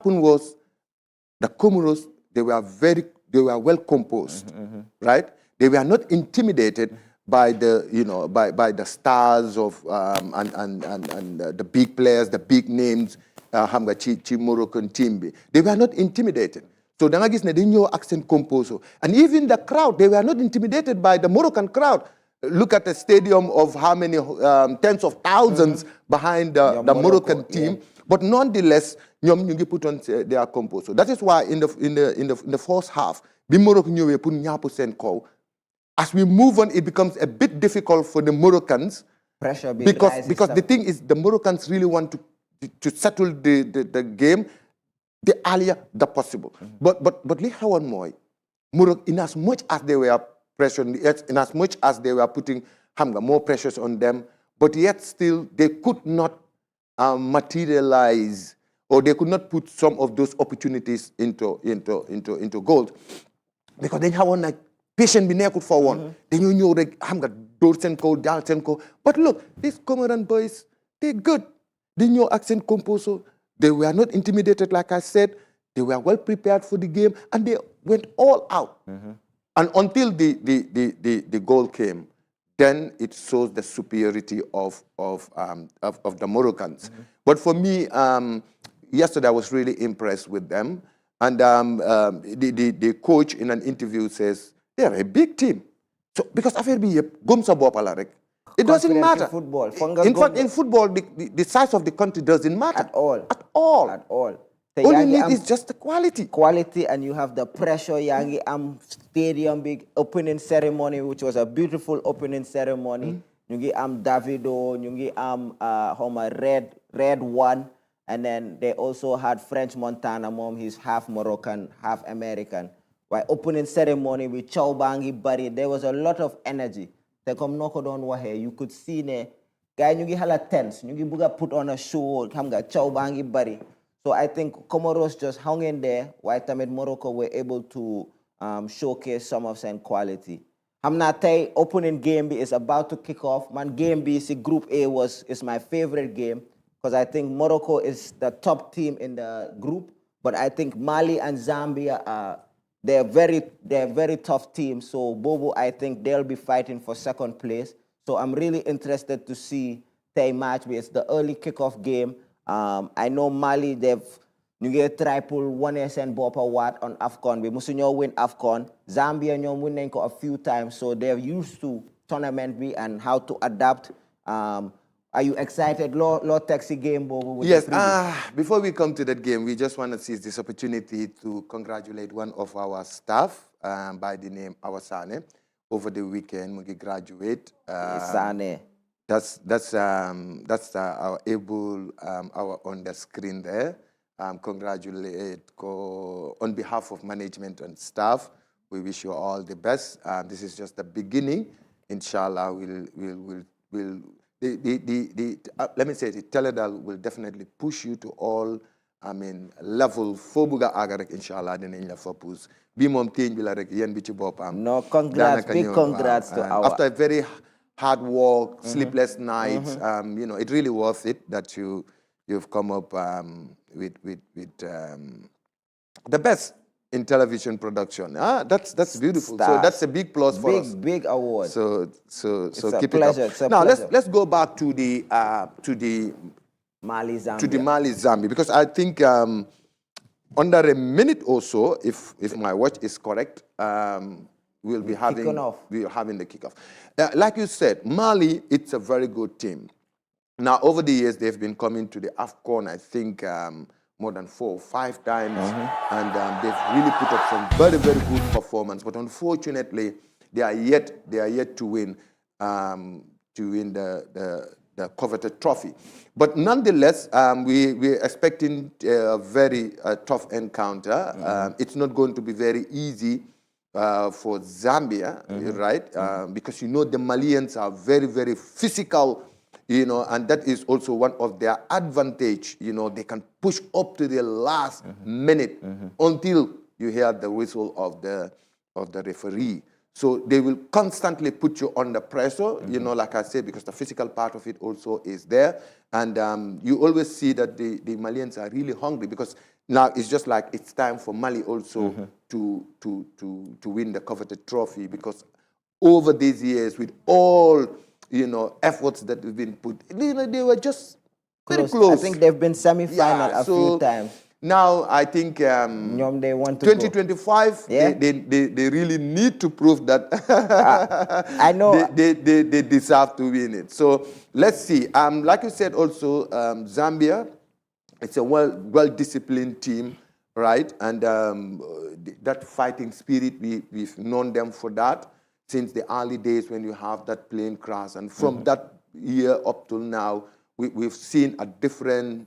happened was the Comoros, they were well composed, right? They were not intimidated by the, by the stars of and the big players, the big names, Hamga Chi Moroccan team. They were not intimidated. So the Nagis Nedinho accent composo. And even the crowd, they were not intimidated by the Moroccan crowd. Look at the stadium of how many tens of thousands behind the Moroccan team. Yeah. But nonetheless, you put on their composo. That is why in the first half, the Moroccan put 9% call. As we move on, it becomes a bit difficult for the Moroccans. Pressure because the thing is, the Moroccans really want to settle the game the earlier the possible. But li xewoon mooy Morocco, in as much as they were pressuring, in as much as they were putting more pressures on them, but yet still they could not materialize, or they could not put some of those opportunities into gold, because they xawoon like patient bi nekkul for one. Dañoo ñëw rek door seen kaw daal seen kaw. But look, these Comoran boys, they're good. They know accent composo. They were not intimidated, like I said. They were well prepared for the game, and they went all out. And until the goal came, then it shows the superiority of the Moroccans. But for me, yesterday I was really impressed with them. And the coach in an interview says, they are a big team. So because affaire bi yep gom sa bop la rek. It doesn't matter. In fact, in football, the size of the country doesn't matter. At all. At all. At all. All you need is just the quality. Quality, and you have the pressure. Yangi stadium big opening ceremony, which was a beautiful opening ceremony. Yungi Davido, yungi Homer Red one, and then they also had French Montana mom. He's half Moroccan, half American. While opening ceremony with Chow Bangi Bari, there was a lot of energy. They come knock on wahe. You could see ne guy nyugi hala tense. Nyugi buga put on a show. Hamga Chow Bangi Bari. So I think Comoros just hung in there. While Tamid Morocco were able to showcase some of their quality. Hamnate opening game B is about to kick off. Man, game B, see, Group A is my favorite game because I think Morocco is the top team in the group. But I think Mali and Zambia are they're very tough teams. So Bobo, I think they'll be fighting for second place. So I'm really interested to see their match. It's the early kickoff game. I know Mali, they've triple 1SN Bopa Wat on Afcon. We must win Afcon. Zambia win a few times, so they're used to tournament and how to adapt. Are you excited? Law taxi game, Bobo? Yes. Before we come to that game, we just want to seize this opportunity to congratulate one of our staff by the name Awasane. Over the weekend, we graduate. Sane. That's our able our on the screen there. Congratulate on behalf of management and staff. We wish you all the best. This is just the beginning. Inshallah, let me say it, Teledal will definitely push you to all, level fobuga agarek inshallah dinañ la fopus bi mom teñ bi la rek yeen bi ci bopam. No, congrats, big congrats to our. After a very hard work, sleepless nights, it really worth it that you've come up with the best in television production. That's beautiful. Star. So that's a big plus for us. Big award. So keep pleasure. it up. Now let's go back to the Mali Zambia. To the Mali Zambia, because I think under a minute or so, if my watch is correct, we'll be having the kickoff. Like you said, Mali, it's a very good team. Now over the years they've been coming to the Afcon, I think more than 4 or 5 times, and they've really put up some very, very good performance. But unfortunately, they are yet to win the coveted trophy. But nonetheless, we're expecting a very tough encounter. It's not going to be very easy for Zambia, right? Because the Malians are very, very physical. And that is also one of their advantage. They can push up to the last minute until you hear the whistle of the referee. So they will constantly put you under pressure, like I said, because the physical part of it also is there. And you always see that the Malians are really hungry because Now it's just like it's time for Mali also to win the coveted trophy, because over these years, with all efforts that have been put, they were just very close. I think they've been semi-final a few times. Now I think they want to 2025, they really need to prove that I know they deserve to win it. So let's see. Like you said also, Zambia, it's a well-disciplined team, right? And that fighting spirit, we've known them for that since the early days when you have that plane crash. And from that year up till now, we've seen a different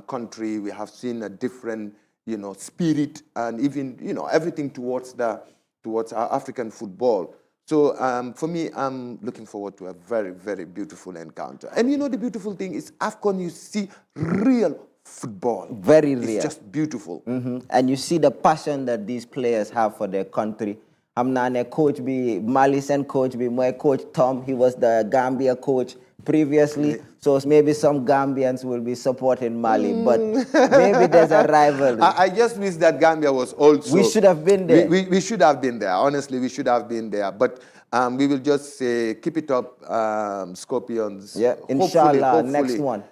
country. We have seen a different, spirit, and even, everything towards our African football. So for me, I'm looking forward to a very, very beautiful encounter. And the beautiful thing is Afcon, you see real football. Very real. It's just beautiful. And you see the passion that these players have for their country. I'm not a coach, Malisan coach, my coach Tom, he was the Gambia coach previously. So maybe some Gambians will be supporting Mali, but maybe there's a rivalry. I just wish that Gambia was also... We should have been there. We should have been there. Honestly, we should have been there. But we will just say, keep it up, Scorpions. Yeah, inshallah, next one.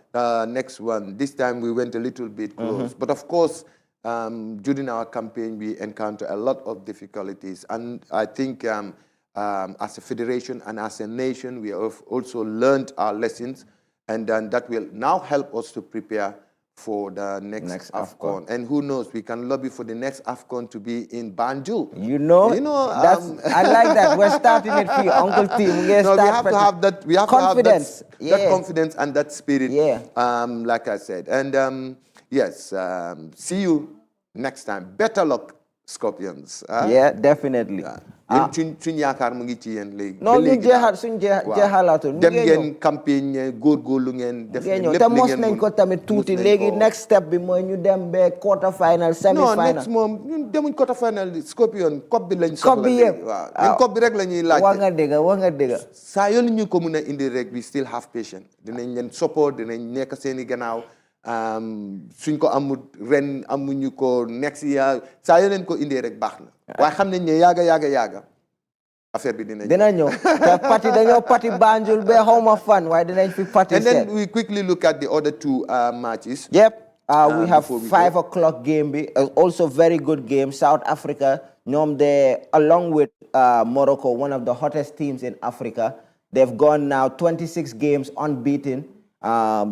Next one. This time we went a little bit close. But of course, during our campaign, we encountered a lot of difficulties. And I think as a federation and as a nation, we have also learned our lessons. And then that will now help us to prepare for the next Afcon. And who knows, we can lobby for the next Afcon to be in Banjul. I like that. We're starting it for you, Uncle Tim. We have to have that. We have confidence. To have that confidence and that spirit. Yeah. Like I said. And yes, see you next time. Better luck, Scorpions. Yeah, definitely. suñ yaakaar mu ngi ci yéen léegi. non ñu jeexal suñ jeexalaatul. dem ngeen campagne góorgóorlu ngeen. def ngeen lépp te mos nañ ko tamit tuuti léegi next step bi mooy ñu dem ba quarter final semi final. non next moom ñun demuñ quarter final Scorpion coupe bi lañ soxla. coupe bi yëpp waaw ñun coupe bi rek la ñuy laajte. wax nga dëgg. saa yoon ñu ko mun a indi rek we still have patience dinañ leen support dinañ nekk seeni gannaaw. suñ ko amul ren amuñu ko next year saa yoo leen ko indee rek baax na waaye xam nañ ne yaaga affaire bi dina ñëw te parti dañoo parti Banjul ba xawma fan waaye dinañ fi parti. And then we quickly look at the other two matches. Yep. We have 5 o'clock game bi also very good game. South Africa ñoom de along with Morocco, one of the hottest teams in Africa, they've gone now 26 games unbeaten.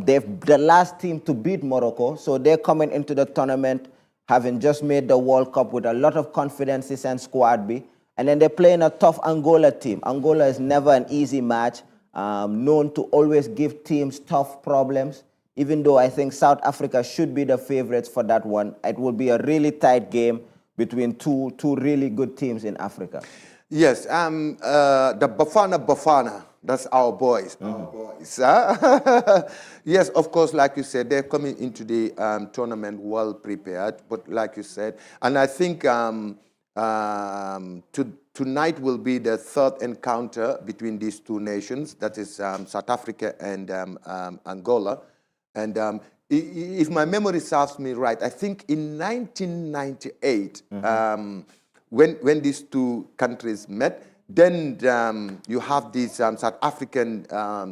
They're the last team to beat Morocco, so they're coming into the tournament having just made the World Cup with a lot of confidence and squad B. And then they're playing a tough Angola team. Angola is never an easy match, known to always give teams tough problems, even though I think South Africa should be the favorites for that one. It will be a really tight game between two really good teams in Africa. Yes, the Bafana. That's our boys. Our boys. Yes, of course, like you said, they're coming into the tournament well prepared. But like you said, and I think tonight will be the third encounter between these two nations. That is South Africa and Angola. And if my memory serves me right, I think in 1998, when these two countries met, then you have this South African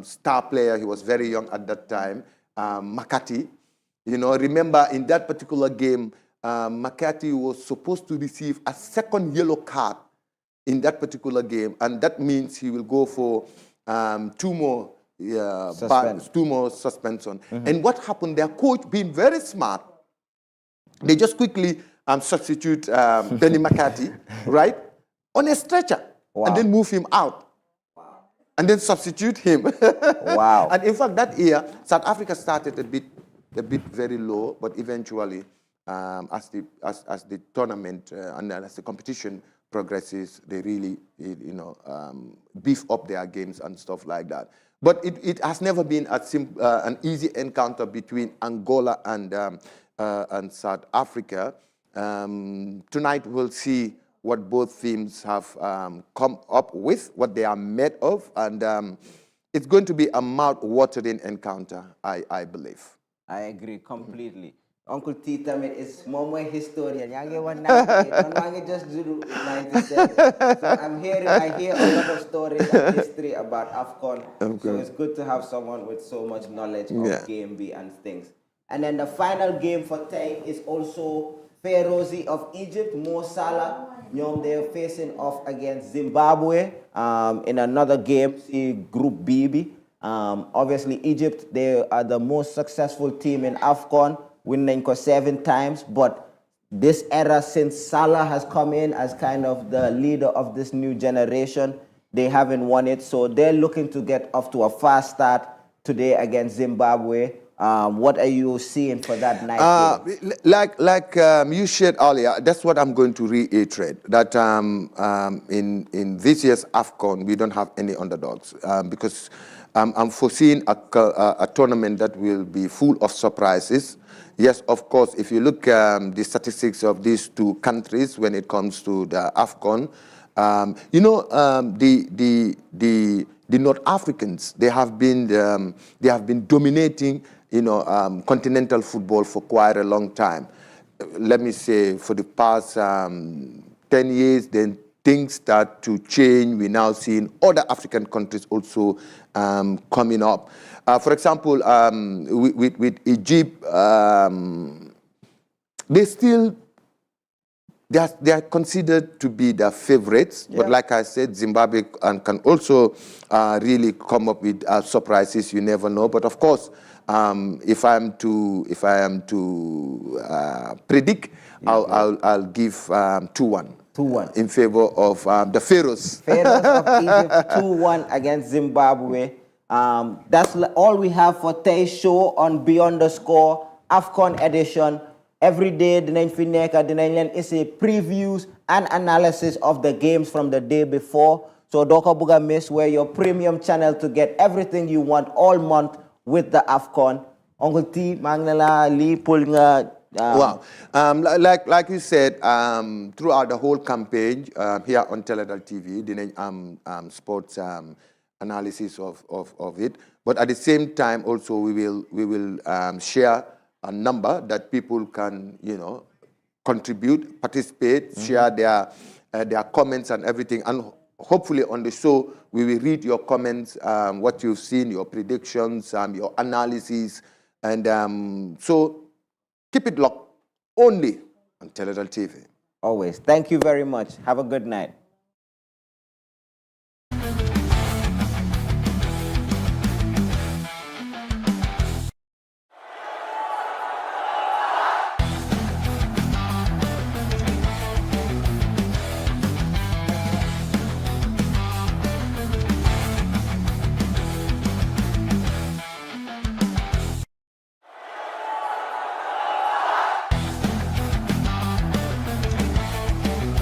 star player. He was very young at that time, Makati. You know, remember in that particular game, Makati was supposed to receive a second yellow card in that particular game, and that means he will go for two more suspension. And what happened? Their coach, being very smart, they just quickly substitute Benny Makati, right, on a stretcher. Wow. And then move him out. Wow. And then substitute him. Wow. And in fact, that year, South Africa started a bit very low, but eventually, as the tournament and as the competition progresses, they really, beef up their games and stuff like that. But it has never been an easy encounter between Angola and South Africa. Tonight, we'll see what both teams have come up with, what they are made of, and it's going to be a mouth-watering encounter, I believe. I agree completely. Uncle T tamit is moom mooy historian. Yaa ngi wax 98, man maa ngi just do 97. So I hear a lot of stories and history about Afcon. So it's good to have someone with so much knowledge of Game B and things. And then the final game for Tay is also Pharaohs of Egypt, Mo Salah. They're facing off against Zimbabwe in another game, see Group B. Obviously, Egypt, they are the most successful team in Afcon, winning 7 times. But this era, since Salah has come in as kind of the leader of this new generation, they haven't won it. So they're looking to get off to a fast start today against Zimbabwe. What are you seeing for that night game? Like you shared earlier, that's what I'm going to reiterate, that in this year's Afcon, we don't have any underdogs because I'm foreseeing a tournament that will be full of surprises. Yes, of course, if you look the statistics of these two countries when it comes to the Afcon, the North Africans, they have been dominating continental football for quite a long time. Let me say for the past 10 years, then things start to change. We're now seeing other African countries also coming up. For example, with Egypt, they are considered to be the favorites, but like I said, Zimbabwe can also really come up with surprises. You never know. But of course, if I am to predict, I'll give 2-1. 2-1 in favor of the Pharaohs. Pharaohs of Egypt 2-1 against Zimbabwe. That's all we have for today's show on Beyond the Score Afcon edition. Every day, dinañ fi nekk dinañ leen isi previews and analysis of the games from the day before. So doo ko buga miss, we're your premium channel to get everything you want all month with the Afcon. Uncle T, maa ngi la lii pour nga. Wow. Like you said, throughout the whole campaign here on Teledal TV, dinañ sports analysis of it. But at the same time, also we will share a number that people can, contribute, participate, share their comments and everything. And hopefully on the show, we will read your comments, what you've seen, your predictions, your analysis. And so keep it locked only on Teledal TV. Always. Thank you very much. Have a good night.